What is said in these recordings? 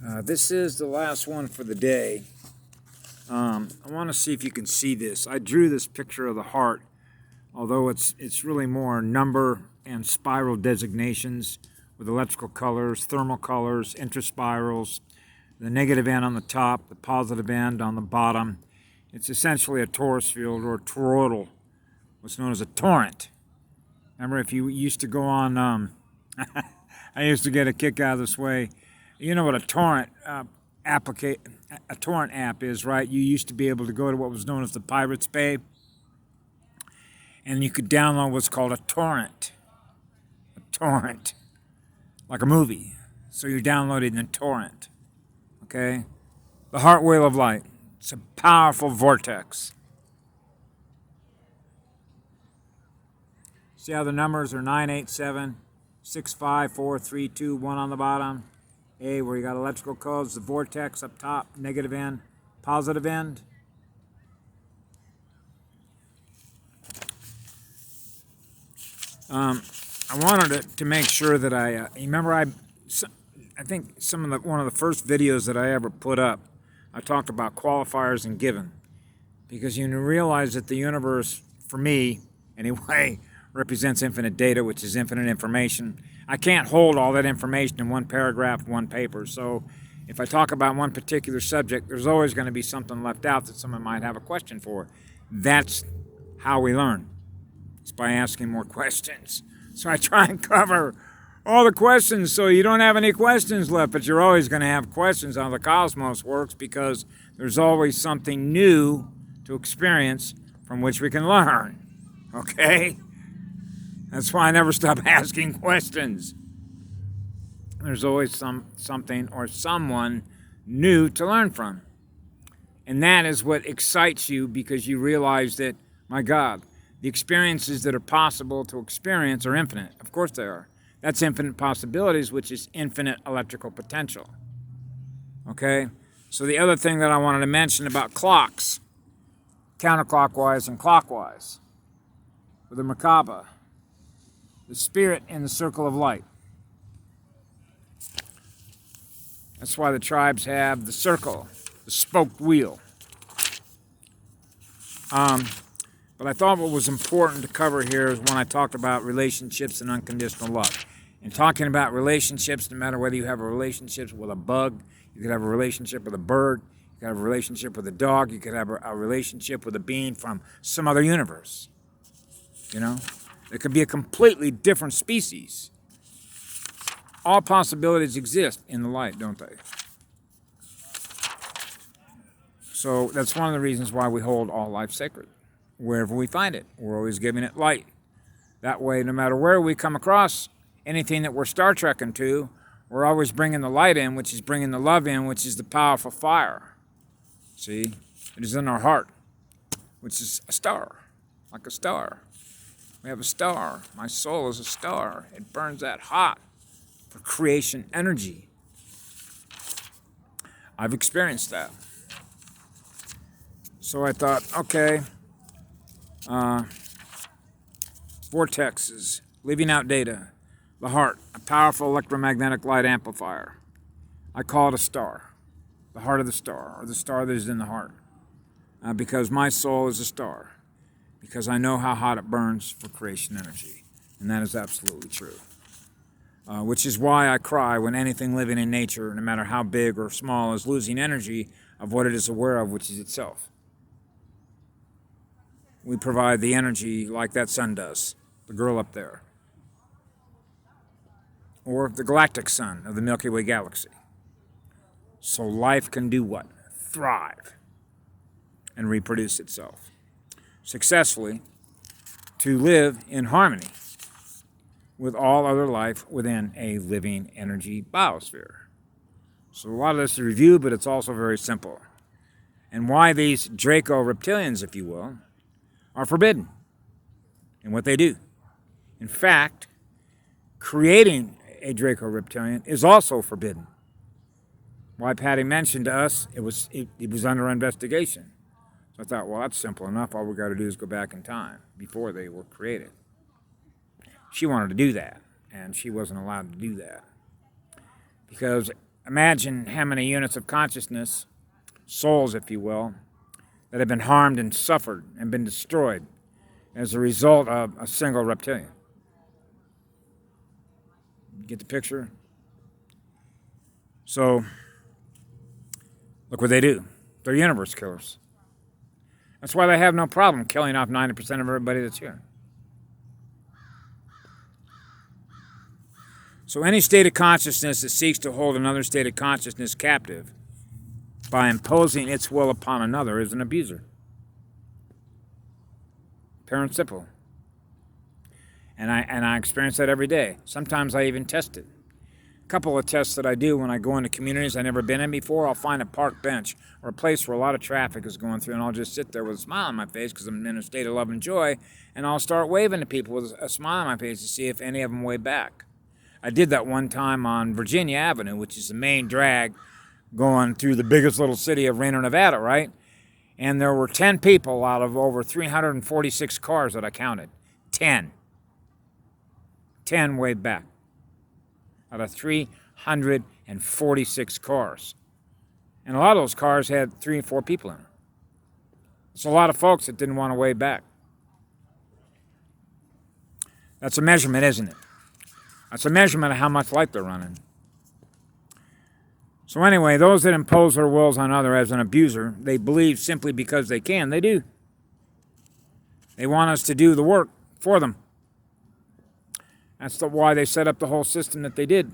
This is the last one for the day. I want to see if you can see this. I drew this picture of the heart, although it's really more number and spiral designations with electrical colors, thermal colors, interspirals, the negative end on the top, the positive end on the bottom. It's essentially a torus field or a toroidal, what's known as a torrent. Remember, if you used to go on, I used to get a kick out of this way. You know what a torrent a torrent app is, right? You used to be able to go to what was known as the Pirates Bay, and you could download what's called a torrent. A torrent, like a movie. So you're downloading the torrent. Okay? The heart wheel of light. It's a powerful vortex. See how the numbers are 987, 6, 5, 4, 3, 2, 1 on the bottom. A, where you got electrical codes, the vortex up top, negative end, positive end. I wanted to make sure that I remember I think one of the first videos that I ever put up, I talked about qualifiers and given, because you realize that the universe, for me anyway, represents infinite data, which is infinite information. I can't hold all that information in one paragraph, one paper. So if I talk about one particular subject, there's always going to be something left out that someone might have a question for. That's how we learn. It's by asking more questions. So I try and cover all the questions so you don't have any questions left, but you're always going to have questions on how the cosmos works, because there's always something new to experience from which we can learn. Okay? That's why I never stop asking questions. There's always something or someone new to learn from. And that is what excites you, because you realize that, my God, the experiences that are possible to experience are infinite. Of course they are. That's infinite possibilities, which is infinite electrical potential. Okay? So the other thing that I wanted to mention about clocks, counterclockwise and clockwise, with the Merkaba, the spirit in the circle of light. That's why the tribes have the circle, the spoked wheel. But I thought what was important to cover here is when I talked about relationships and unconditional love. And talking about relationships, no matter whether you have a relationship with a bug, you could have a relationship with a bird, you could have a relationship with a dog, you could have a relationship with a being from some other universe. You know? It could be a completely different species. All possibilities exist in the light, don't they? So that's one of the reasons why we hold all life sacred. Wherever we find it, we're always giving it light. That way, no matter where we come across anything that we're Star Trekking to, we're always bringing the light in, which is bringing the love in, which is the powerful fire. See? It is in our heart, which is a star, like a star. We have a star. My soul is a star. It burns that hot for creation energy. I've experienced that. So I thought, okay, vortexes, leaving out data, the heart, a powerful electromagnetic light amplifier. I call it a star, the heart of the star, or the star that is in the heart, because my soul is a star. Because I know how hot it burns for creation energy. And that is absolutely true. Which is why I cry when anything living in nature, no matter how big or small, is losing energy of what it is aware of, which is itself. We provide the energy like that sun does, the girl up there. Or the galactic sun of the Milky Way galaxy. So life can do what? Thrive and reproduce itself successfully, to live in harmony with all other life within a living energy biosphere. So a lot of this is review, but it's also very simple. And why these Draco reptilians, if you will, are forbidden in what they do. In fact, creating a Draco reptilian is also forbidden. Why Patty mentioned to us it was under investigation. So I thought, well, that's simple enough. All we got to do is go back in time before they were created. She wanted to do that, and she wasn't allowed to do that because imagine how many units of consciousness, souls if you will, that have been harmed and suffered and been destroyed as a result of a single reptilian. Get the picture? So, look what they do. They're universe killers. That's why they have no problem killing off 90% of everybody that's here. So any state of consciousness that seeks to hold another state of consciousness captive by imposing its will upon another is an abuser. Pure and simple. And I experience that every day. Sometimes I even test it. A couple of tests that I do when I go into communities I've never been in before, I'll find a park bench or a place where a lot of traffic is going through, and I'll just sit there with a smile on my face because I'm in a state of love and joy, and I'll start waving to people with a smile on my face to see if any of them wave back. I did that one time on Virginia Avenue, which is the main drag going through the biggest little city of Reno, Nevada, right? And there were 10 people out of over 346 cars that I counted. 10 waved back out of 346 cars. And a lot of those cars had 3 or 4 people in them. It's a lot of folks that didn't want to wave back. That's a measurement, isn't it? That's a measurement of how much light they're running. So anyway, those that impose their wills on others as an abuser, they believe simply because they can. They do. They want us to do the work for them. That's why they set up the whole system that they did.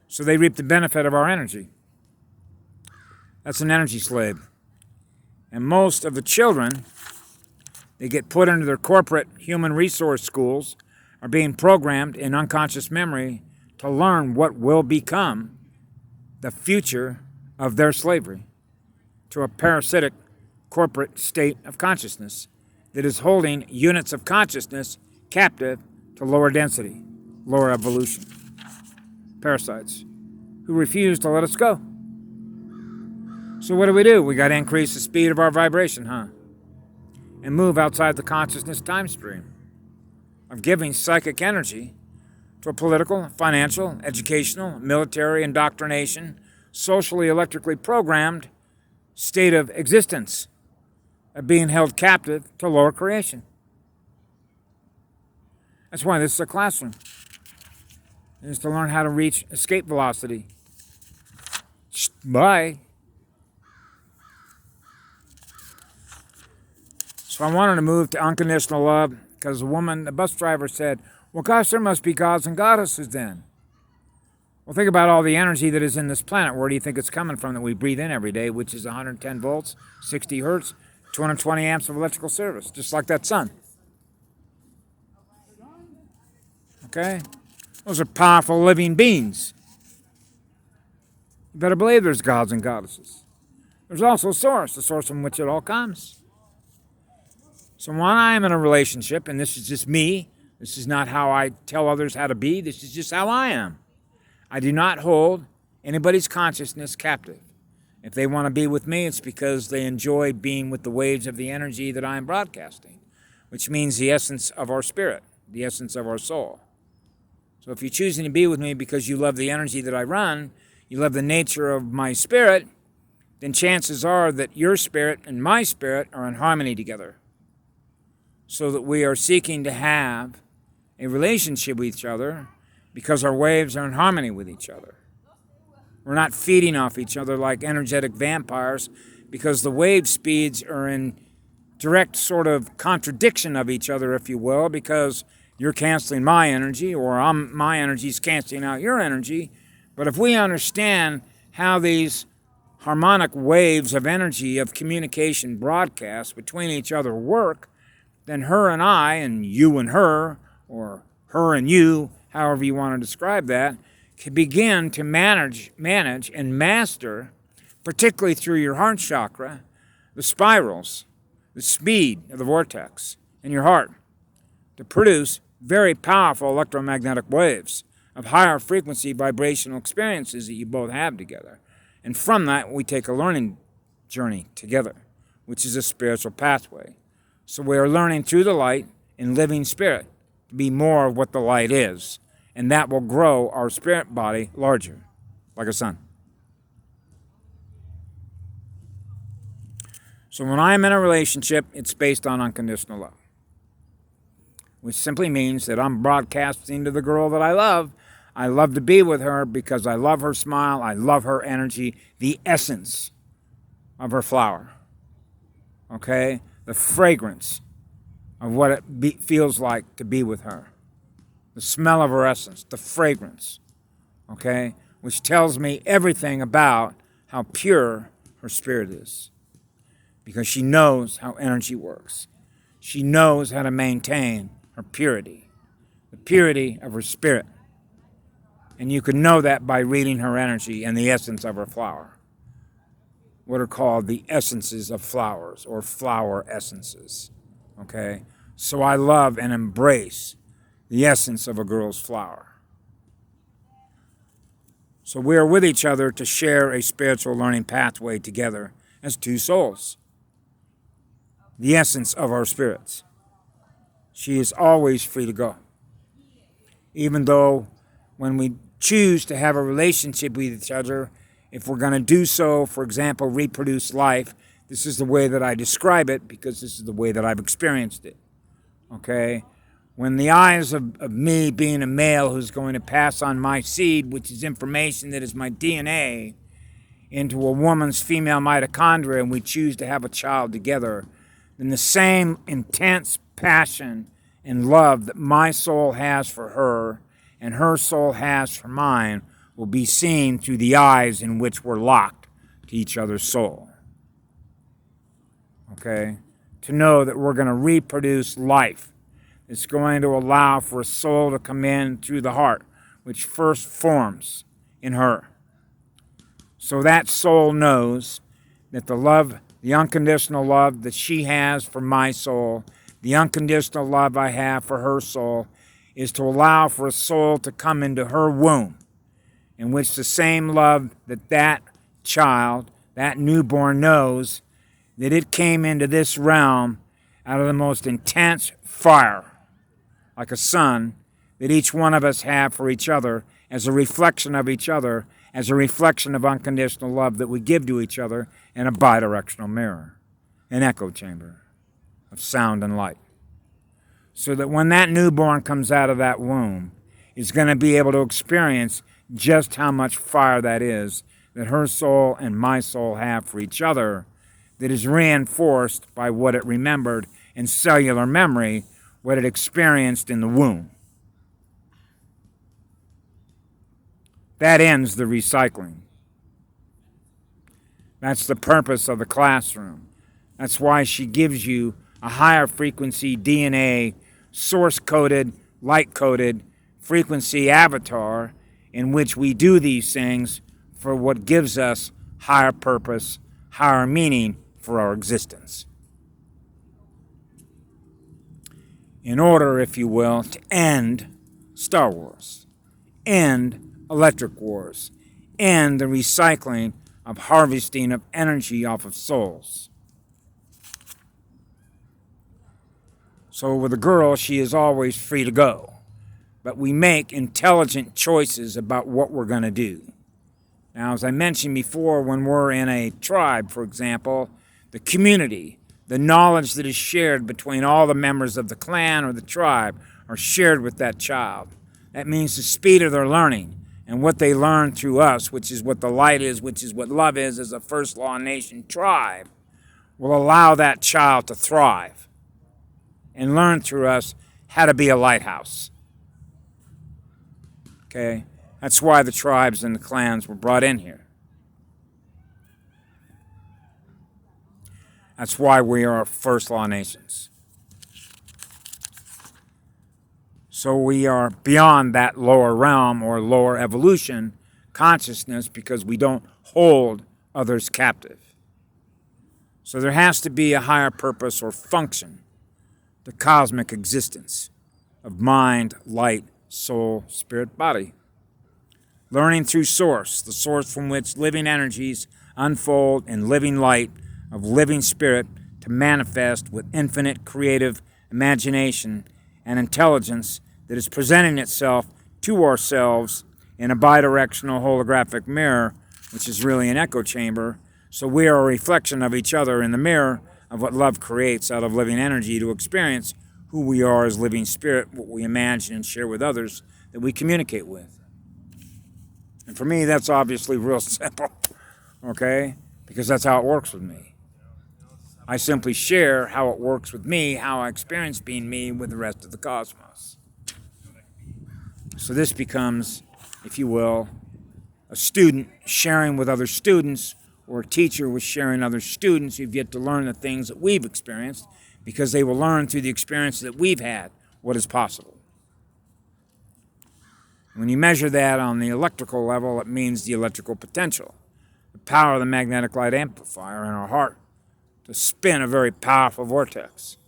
So they reap the benefit of our energy. That's an energy slave. And most of the children, they get put into their corporate human resource schools, are being programmed in unconscious memory to learn what will become the future of their slavery to a parasitic corporate state of consciousness that is holding units of consciousness captive to lower density, lower evolution. Parasites who refuse to let us go. So what do? We got to increase the speed of our vibration, and move outside the consciousness time stream of giving psychic energy to a political, financial, educational, military indoctrination, socially electrically programmed state of existence of being held captive to lower creation. That's why this is a classroom. It is to learn how to reach escape velocity. Bye. So I wanted to move to unconditional love because the bus driver said, well, gosh, there must be gods and goddesses then. Well, think about all the energy that is in this planet. Where do you think it's coming from that we breathe in every day, which is 110 volts, 60 hertz, 220 amps of electrical service, just like that sun. Okay? Those are powerful living beings. You better believe there's gods and goddesses. There's also a source, the source from which it all comes. So when I am in a relationship, and this is just me, this is not how I tell others how to be, this is just how I am. I do not hold anybody's consciousness captive. If they want to be with me, it's because they enjoy being with the waves of the energy that I am broadcasting, which means the essence of our spirit, the essence of our soul. So if you're choosing to be with me because you love the energy that I run, you love the nature of my spirit, then chances are that your spirit and my spirit are in harmony together. So that we are seeking to have a relationship with each other because our waves are in harmony with each other. We're not feeding off each other like energetic vampires because the wave speeds are in direct sort of contradiction of each other, if you will, because you're canceling my energy or my energy's canceling out your energy. But if we understand how these harmonic waves of energy, of communication broadcast between each other work, then her and I, and you and her, or her and you, however you want to describe that, can begin to manage and master, particularly through your heart chakra, the spirals, the speed of the vortex in your heart, to produce very powerful electromagnetic waves of higher frequency vibrational experiences that you both have together. And from that, we take a learning journey together, which is a spiritual pathway. So we are learning through the light in living spirit to be more of what the light is. And that will grow our spirit body larger. like a son. So when I am in a relationship, it's based on unconditional love, which simply means that I'm broadcasting to the girl that I love. I love to be with her because I love her smile, I love her energy, the essence of her flower, okay? The fragrance of what it feels like to be with her. The smell of her essence, the fragrance, okay? Which tells me everything about how pure her spirit is. Because she knows how energy works. She knows how to maintain her purity, the purity of her spirit. And you can know that by reading her energy and the essence of her flower. What are called the essences of flowers, or flower essences, okay? So I love and embrace the essence of a girl's flower. So we are with each other to share a spiritual learning pathway together as two souls. The essence of our spirits. She is always free to go. Even though when we choose to have a relationship with each other, if we're going to do so, for example, reproduce life, this is the way that I describe it because this is the way that I've experienced it. Okay? When the eyes of me being a male who's going to pass on my seed, which is information that is my DNA, into a woman's female mitochondria, and we choose to have a child together, then the same intense passion and love that my soul has for her and her soul has for mine will be seen through the eyes in which we're locked to each other's soul. Okay? To know that we're going to reproduce life. It's going to allow for a soul to come in through the heart, which first forms in her. So that soul knows that the love, the unconditional love that she has for my soul, the unconditional love I have for her soul, is to allow for a soul to come into her womb, in which the same love that child, that newborn knows, that it came into this realm out of the most intense fire, like a sun, that each one of us have for each other, as a reflection of each other, as a reflection of unconditional love that we give to each other in a bidirectional mirror, an echo chamber of sound and light. So that when that newborn comes out of that womb, is going to be able to experience just how much fire that is that her soul and my soul have for each other, that is reinforced by what it remembered in cellular memory, what it experienced in the womb. That ends the recycling. That's the purpose of the classroom. That's why she gives you a higher frequency DNA, source-coded, light-coded frequency avatar in which we do these things for what gives us higher purpose, higher meaning for our existence. In order, if you will, to end Star Wars, end electric wars, end the recycling of harvesting of energy off of souls. So with a girl, she is always free to go. But we make intelligent choices about what we're going to do. Now, as I mentioned before, when we're in a tribe, for example, the community, the knowledge that is shared between all the members of the clan or the tribe are shared with that child. That means the speed of their learning and what they learn through us, which is what the light is, which is what love is as a First Law Nation tribe, will allow that child to thrive and learn through us how to be a lighthouse. Okay? That's why the tribes and the clans were brought in here. That's why we are First Law Nations. So we are beyond that lower realm or lower evolution consciousness because we don't hold others captive. So there has to be a higher purpose or function, the cosmic existence of mind, light, soul, spirit, body. Learning through source, the source from which living energies unfold in living light of living spirit to manifest with infinite creative imagination and intelligence that is presenting itself to ourselves in a bidirectional holographic mirror, which is really an echo chamber. So we are a reflection of each other in the mirror of what love creates out of living energy to experience who we are as living spirit, what we imagine and share with others that we communicate with. And for me, that's obviously real simple, okay? Because that's how it works with me. I simply share how it works with me, how I experience being me with the rest of the cosmos. So this becomes, if you will, a student sharing with other students, or a teacher with sharing other students who've yet to learn the things that we've experienced, because they will learn through the experiences that we've had what is possible. When you measure that on the electrical level, it means the electrical potential, the power of the magnetic light amplifier in our heart to spin a very powerful vortex,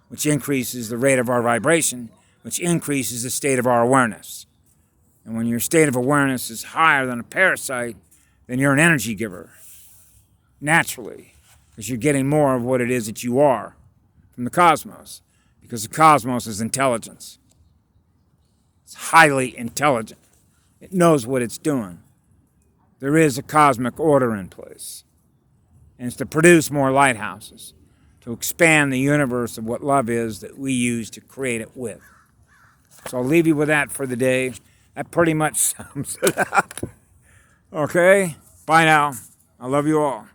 which increases the rate of our vibration, which increases the state of our awareness. And when your state of awareness is higher than a parasite, then you're an energy giver, naturally, because you're getting more of what it is that you are from the cosmos, because the cosmos is intelligence. It's highly intelligent. It knows what it's doing. There is a cosmic order in place. And it's to produce more lighthouses, to expand the universe of what love is that we use to create it with. So I'll leave you with that for the day. That pretty much sums it up. Okay? Bye now. I love you all.